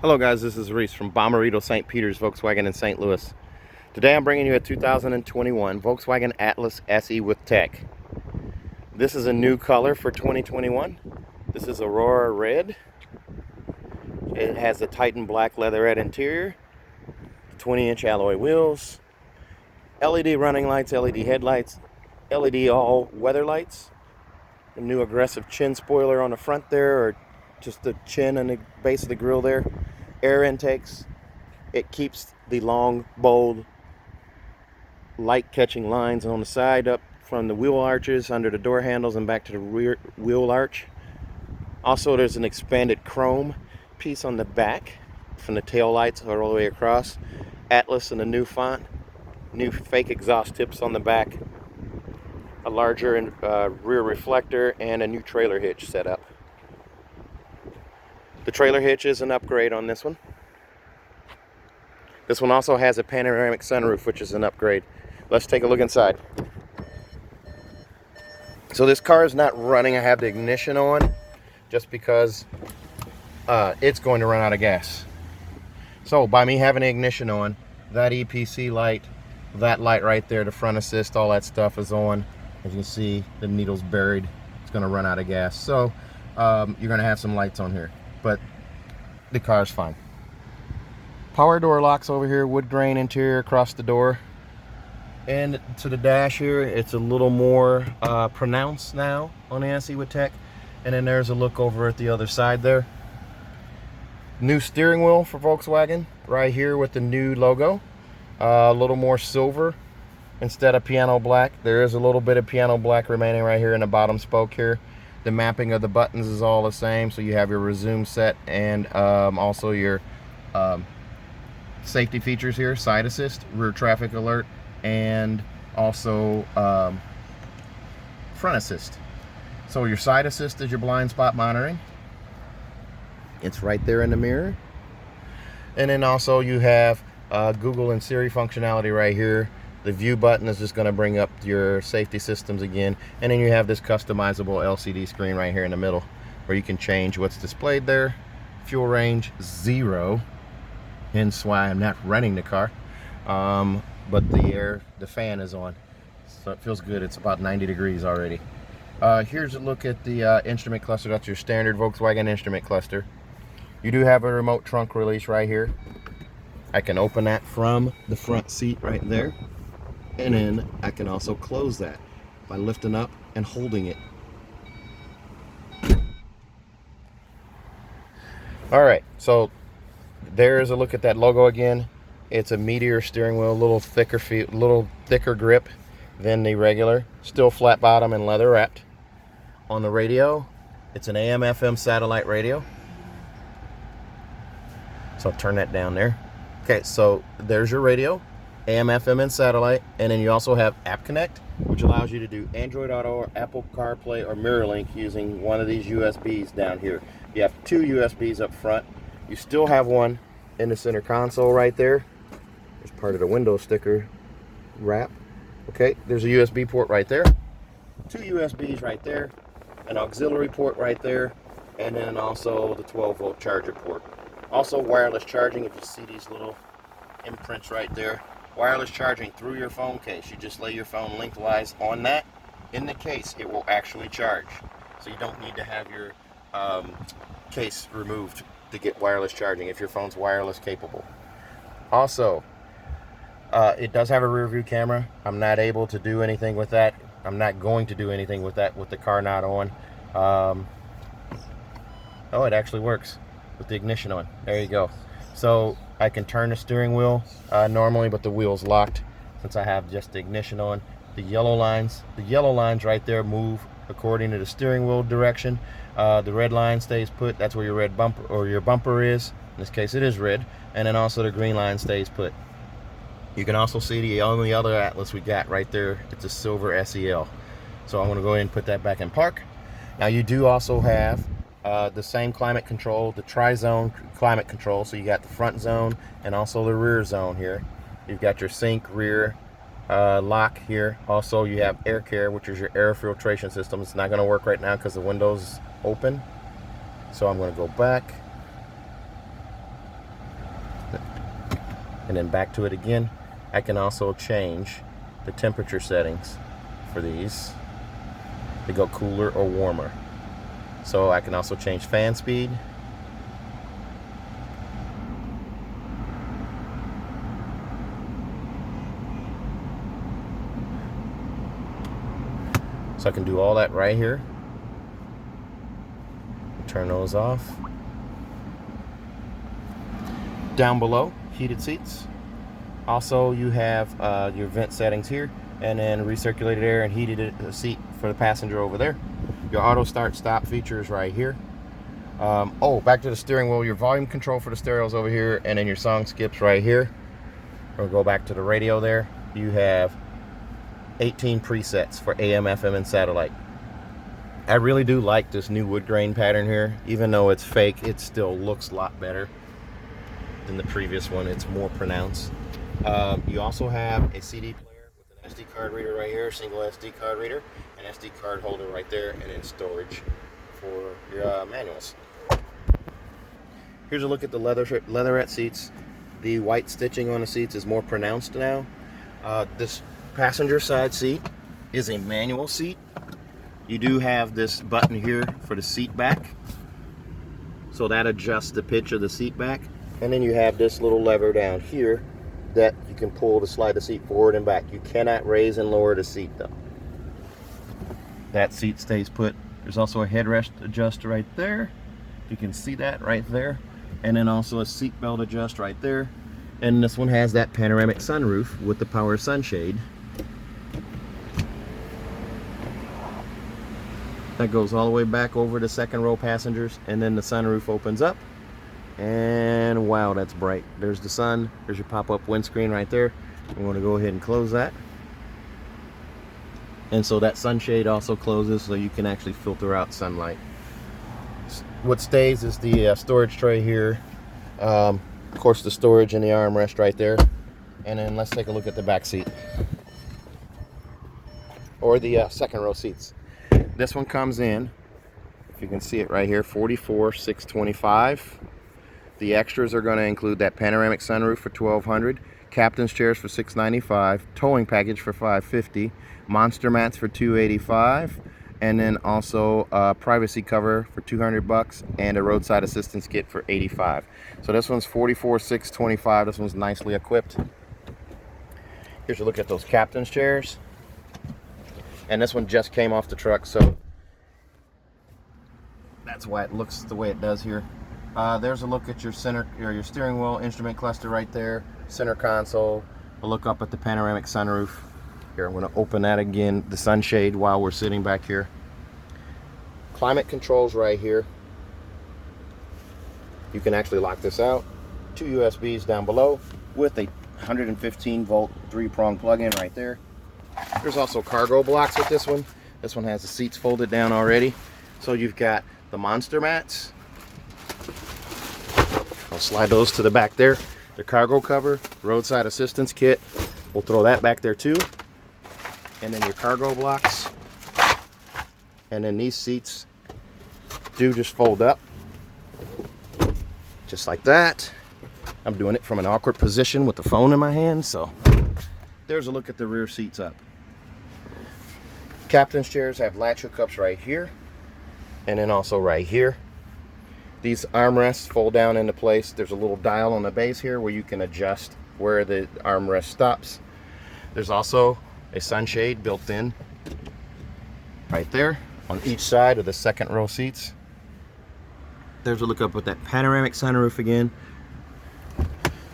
Hello guys, this is Reese from Bommarito St. Peter's Volkswagen in St. Louis. Today I'm bringing you a 2021 Volkswagen Atlas SE with tech. This is a new color for 2021. This is Aurora Red. It has a Titan black leatherette interior, 20-inch alloy wheels, LED running lights, LED headlights, LED all weather lights, a new aggressive chin spoiler on the front there, or just the chin and the base of the grille there. Air intakes. It keeps the long, bold, light-catching lines on the side up from the wheel arches, under the door handles, and back to the rear wheel arch. Also, there's an expanded chrome piece on the back from the tail lights all the way across. Atlas in a new font, new fake exhaust tips on the back, a larger rear reflector, and a new trailer hitch setup. The trailer hitch is an upgrade on this one. This one also has a panoramic sunroof, which is an upgrade. Let's take a look inside. So this car is not running. I have the ignition on just because it's going to run out of gas. So by me having the ignition on, that EPC light, that light right there, the front assist, all that stuff is on. As you can see, the needle's buried. It's going to run out of gas. So you're going to have some lights on here, but the car's fine. Power door locks over here, wood grain interior across the door. And to the dash here, it's a little more pronounced now on the SE with tech. And then there's a look over at the other side there. New steering wheel for Volkswagen right here with the new logo. A little more silver instead of piano black. There is a little bit of piano black remaining right here in the bottom spoke here. The mapping of the buttons is all the same, so you have your resume set and also your safety features here: side assist, rear traffic alert, and also front assist. So your side assist is your blind spot monitoring. It's right there in the mirror. And then also you have Google and Siri functionality right here. The view button is just going to bring up your safety systems again. And then you have this customizable LCD screen right here in the middle where you can change what's displayed there. Fuel range 0, hence why I'm not running the car. But the fan is on, so it feels good. It's about 90 degrees already. Here's a look at the instrument cluster. That's your standard Volkswagen instrument cluster. You do have a remote trunk release right here. I can open that from the front seat right there. And then I can also close that by lifting up and holding it. All right, so there's a look at that logo again. It's a Meteor steering wheel, a little thicker grip than the regular. Still flat bottom and leather wrapped. On the radio, it's an AM/FM satellite radio. So I'll turn that down there. Okay, so there's your radio. AM/FM and satellite, and then you also have App Connect, which allows you to do Android Auto or Apple CarPlay or MirrorLink using one of these USBs down here. You have 2 USBs up front. You still have one in the center console right there. There's part of the window sticker wrap. Okay, there's a USB port right there. 2 USBs right there, an auxiliary port right there, and then also the 12-volt charger port. Also wireless charging, if you see these little imprints right there. Wireless charging through your phone case. You just lay your phone lengthwise on that. In the case, it will actually charge. So you don't need to have your case removed to get wireless charging if your phone's wireless capable. Also, it does have a rear view camera. I'm not able to do anything with that. I'm not going to do anything with that with the car not on. Oh, it actually works with the ignition on. There you go. So I can turn the steering wheel normally, but the wheel's locked since I have just the ignition on. The yellow lines right there move according to the steering wheel direction. The red line stays put. That's where your red bumper or your bumper is. In this case, it is red. And then also the green line stays put. You can also see the only other Atlas we got right there. It's a silver SEL. So I'm going to go ahead and put that back in park. Now you do also have the same climate control, the tri-zone climate control. So you got the front zone and also the rear zone here. You've got your sync rear lock here. Also you have air care, which is your air filtration system. It's not going to work right now because the window's open. So I'm going to go back. And then back to it again. I can also change the temperature settings for these to go cooler or warmer. So I can also change fan speed. So I can do all that right here. Turn those off. Down below, heated seats. Also, you have your vent settings here, and then recirculated air and heated seat for the passenger over there. Your auto start stop features right here. Oh, back to the steering wheel. Your volume control for the stereo's over here, and then your song skips right here. We'll go back to the radio there. You have 18 presets for AM, FM, and satellite. I really do like this new wood grain pattern here. Even though it's fake, it still looks a lot better than the previous one. It's more pronounced. You also have a CD player with an SD card reader right here, single SD card reader, an SD card holder right there, and then storage for your manuals. Here's a look at the leatherette seats. The white stitching on the seats is more pronounced now. This passenger side seat is a manual seat. You do have this button here for the seat back, so that adjusts the pitch of the seat back. And then you have this little lever down here that you can pull to slide the seat forward and back. You cannot raise and lower the seat though. That seat stays put. There's also a headrest adjuster right there. You can see that right there. And then also a seat belt adjust right there. And this one has that panoramic sunroof with the power sunshade. That goes all the way back over the second row passengers, and then the sunroof opens up. And wow, that's bright. There's the sun. There's your pop-up windscreen right there. We want to go ahead and close that. And so that sunshade also closes, so you can actually filter out sunlight. What stays is the storage tray here. Of course, the storage and the armrest right there. And then let's take a look at the back seat, or the second row seats. This one comes in, if you can see it right here, $44,625. The extras are going to include that panoramic sunroof for $1,200, captain's chairs for $695, towing package for $550, monster mats for $285, and then also a privacy cover for $200 and a roadside assistance kit for $85. So this one's $44,625. This one's nicely equipped. Here's a look at those captain's chairs. And this one just came off the truck, so that's why it looks the way it does here. There's a look at your center, or your steering wheel instrument cluster right there, center console. A look up at the panoramic sunroof. Here, I'm going to open that again, the sunshade, while we're sitting back here. Climate controls right here. You can actually lock this out. 2 USBs down below with a 115 volt 3-prong plug-in right there. There's also cargo blocks with this one. This one has the seats folded down already. So you've got the monster mats. I'll slide those to the back there. The cargo cover, roadside assistance kit. We'll throw that back there too. And then your cargo blocks. And then these seats do just fold up. Just like that. I'm doing it from an awkward position with the phone in my hand, so there's a look at the rear seats up. Captain's chairs have latch hookups right here, and then also right here. These armrests fold down into place. There's a little dial on the base here where you can adjust where the armrest stops. There's also a sunshade built in right there on each side of the second row seats. There's a look up with that panoramic sunroof again.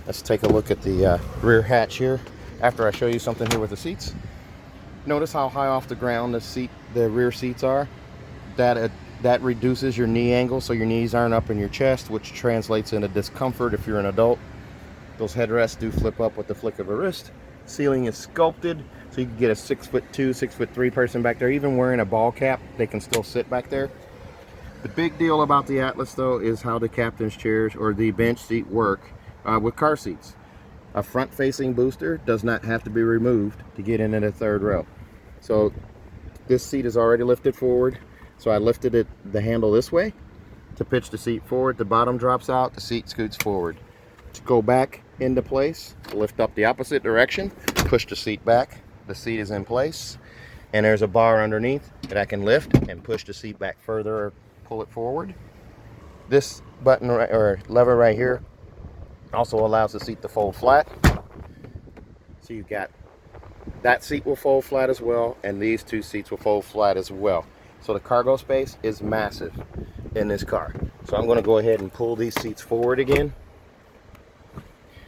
Let's take a look at the rear hatch here after I show you something here with the seats. Notice how high off the ground the rear seats are. That reduces your knee angle, so your knees aren't up in your chest, which translates into discomfort if you're an adult. Those headrests do flip up with the flick of a wrist. Ceiling is sculpted, so you can get a 6'2", 6'3" person back there. Even wearing a ball cap, they can still sit back there. The big deal about the Atlas, though, is how the captain's chairs or the bench seat work with car seats. A front-facing booster does not have to be removed to get into the third row. So this seat is already lifted forward. So I lifted the handle this way to pitch the seat forward. The bottom drops out, the seat scoots forward. to go back into place. Lift up the opposite direction, push the seat back. The seat is in place, and there's a bar underneath that I can lift and push the seat back further or pull it forward. This button or lever right here also allows the seat to fold flat. So you've got that seat will fold flat as well, and these two seats will fold flat as well. So the cargo space is massive in this car. So I'm going to go ahead and pull these seats forward again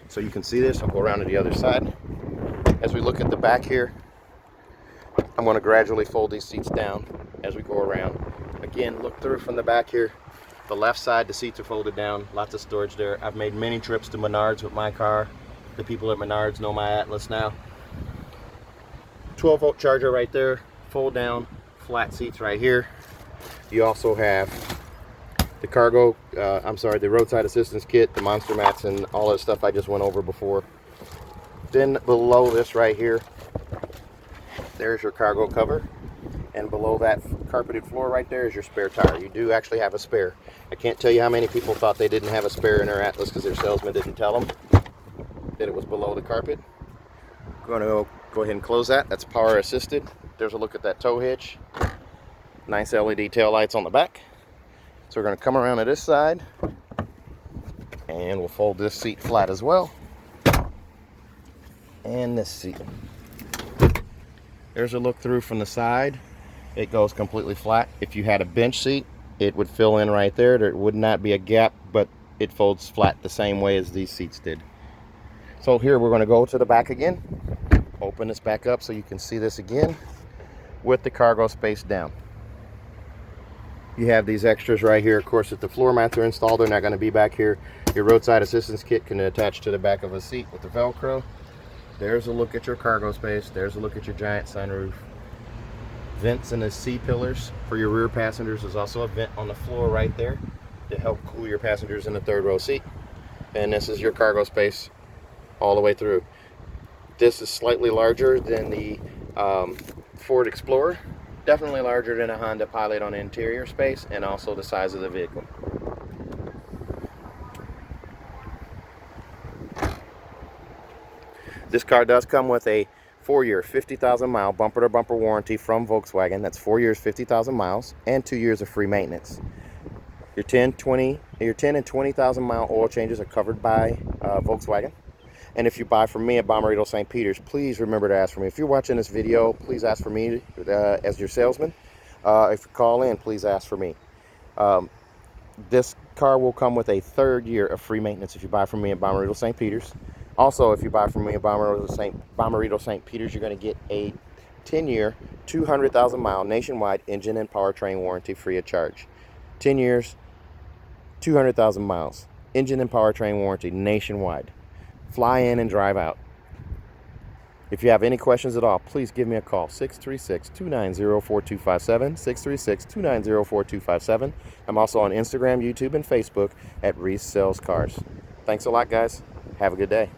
so you can see this. I'll go around to the other side. As we look at the back here, I'm going to gradually fold these seats down as we go around. Again, look through from the back here. The left side, the seats are folded down. Lots of storage there. I've made many trips to Menards with my car. The people at Menards know my Atlas now. 12-volt charger right there. Fold down, flat seats right here. You also have the cargo, the roadside assistance kit, the monster mats, and all that stuff I just went over before. Then below this right here, there's your cargo cover. And below that carpeted floor right there is your spare tire. You do actually have a spare. I can't tell you how many people thought they didn't have a spare in their Atlas because their salesman didn't tell them that it was below the carpet. I'm going to go ahead and close that. That's power assisted. There's a look at that tow hitch. Nice LED tail lights on the back. So we're going to come around to this side, and we'll fold this seat flat as well. And this seat. There's a look through from the side. It goes completely flat. If you had a bench seat, it would fill in right there. There would not be a gap, but it folds flat the same way as these seats did. So here we're going to go to the back again. Open this back up so you can see this again with the cargo space down. You have these extras right here. Of course, if the floor mats are installed, they're not going to be back here. Your roadside assistance kit can attach to the back of a seat with the Velcro. There's a look at your cargo space. There's a look at your giant sunroof. Vents in the C-pillars for your rear passengers. There's also a vent on the floor right there to help cool your passengers in the third row seat. And this is your cargo space all the way through. This is slightly larger than the Ford Explorer. Definitely larger than a Honda Pilot on interior space, and also the size of the vehicle. This car does come with a 4-year, 50,000-mile bumper-to-bumper warranty from Volkswagen. That's 4 years, 50,000 miles, and 2 years of free maintenance. Your 10 and 20,000-mile oil changes are covered by Volkswagen. And if you buy from me at Bommarito St. Peter's, please remember to ask for me. If you're watching this video, please ask for me as your salesman. If you call in, please ask for me. This car will come with a 3rd year of free maintenance if you buy from me at Bommarito St. Peter's. Also, if you buy from me at Bommarito St. Peter's, you're going to get a 10-year, 200,000-mile nationwide engine and powertrain warranty free of charge. 10 years, 200,000 miles, engine and powertrain warranty nationwide. Fly in and drive out. If you have any questions at all, please give me a call. 636-290-4257, 636-290-4257. I'm also on Instagram, YouTube, and Facebook at Reese Sells Cars. Thanks a lot, guys. Have a good day.